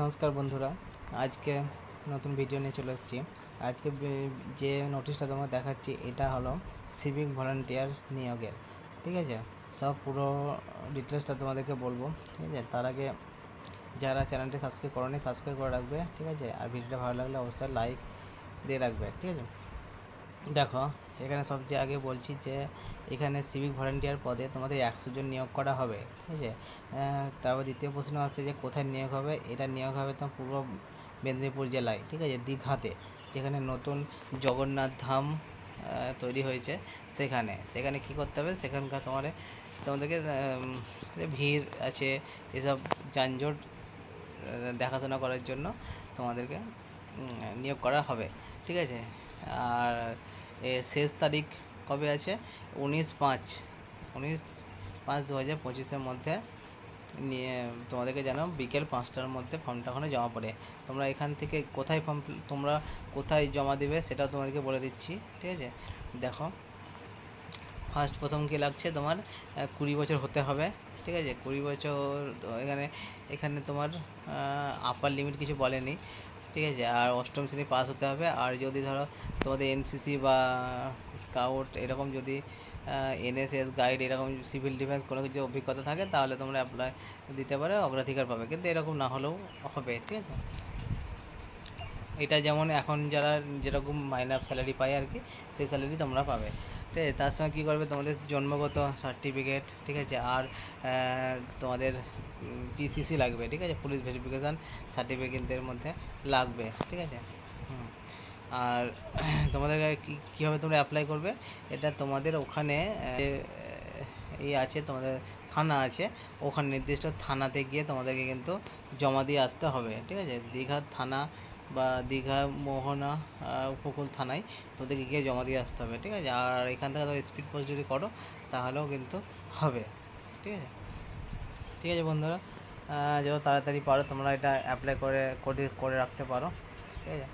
নমস্কার বন্ধুরা, আজকে নতুন ভিডিও নিয়ে চলে এসেছি। আজকে যে নোটিশটা তোমার দেখাচ্ছি এটা হলো সিভিক ভলান্টিয়ার নিয়োগের। ঠিক আছে, সব পুরো ডিটেলসটা তোমাদেরকে বলবো। ঠিক আছে, তার আগে যারা চ্যানেলটি সাবস্ক্রাইব করোনি সাবস্ক্রাইব করে রাখবে। ঠিক আছে, আর ভিডিওটা ভালো লাগলে অবশ্যই লাইক দিয়ে রাখবে। ঠিক আছে, দেখো এখানে সবচেয়ে আগে বলছি যে এখানে সিভিক ভলান্টিয়ার পদে তোমাদের 100 জন নিয়োগ করা হবে। ঠিক আছে, তারপর দ্বিতীয় প্রশ্ন আসছে যে কোথায় নিয়োগ হবে। এটা নিয়োগ হবে তোমার পূর্ব মেদিনীপুর জেলায়। ঠিক আছে, দীঘাতে, যেখানে নতুন জগন্নাথ ধাম তৈরি হয়েছে। সেখানে কী করতে হবে, সেখানকার তোমাদেরকে ভিড় আছে, এসব যানজট দেখাশোনা করার জন্য তোমাদেরকে নিয়োগ করা হবে। ঠিক আছে, আর শেষ তারিখ কবে আছে? 19/5/2025 মধ্যে নিয়ে তোমাদেরকে যেন বিকেল 5টার মধ্যে ফর্মটা ওখানে জমা পড়ে। তোমরা এখান থেকে কোথায় জমা দেবে সেটাও তোমাদেরকে বলে দিচ্ছি। ঠিক আছে, দেখো প্রথম কী লাগছে, তোমার 20 বছর হতে হবে। ঠিক আছে, 20 বছর। এখানে তোমার আপার লিমিট কিছু বলেনি। ঠিক আছে, আর 8ম শ্রেণী পাস হতে হবে। আর যদি ধরো তোমাদের এনসিসি বা স্কাউট এরকম, যদি এনএসএস গাইড এরকম সিভিল ডিফেন্স কোনো কিছু অভিজ্ঞতা থাকে তাহলে তোমরা অ্যাপ্লাই দিতে পারো, অগ্রাধিকার পাবে। কিন্তু এরকম না হলেও হবে। ঠিক আছে, এটা যেমন এখন যারা যেরকম মাইনে স্যালারি পায় আর কি, সেই স্যালারি তোমরা পাবে। ঠিক আছে, তার সঙ্গে কী করবে, তোমাদের জন্মগত সার্টিফিকেট। ঠিক আছে, আর তোমাদের পিসিসি লাগবে। ঠিক আছে, পুলিশ ভেরিফিকেশান সার্টিফিকেটের মধ্যে লাগবে। ঠিক আছে, আর তোমাদের কীভাবে তোমরা অ্যাপ্লাই করবে, এটা তোমাদের ওখানে আছে, তোমাদের থানা আছে, ওখানে নির্দিষ্ট থানাতে গিয়ে তোমাদেরকে কিন্তু জমা দিয়ে আসতে হবে। ঠিক আছে, দীঘার থানা বা দীঘা মোহনা উপকূল থানায় তোদেরকে গিয়ে জমা দিয়ে আসতে হবে। ঠিক আছে, আর এখান থেকে তোমরা স্পিড পোস্ট যদি করো তাহলেও কিন্তু হবে। ঠিক আছে, ঠিক আছে বন্ধুরা, যত তাড়াতাড়ি পারো তোমরা এটা অ্যাপ্লাই করে রাখতে পারো। ঠিক আছে।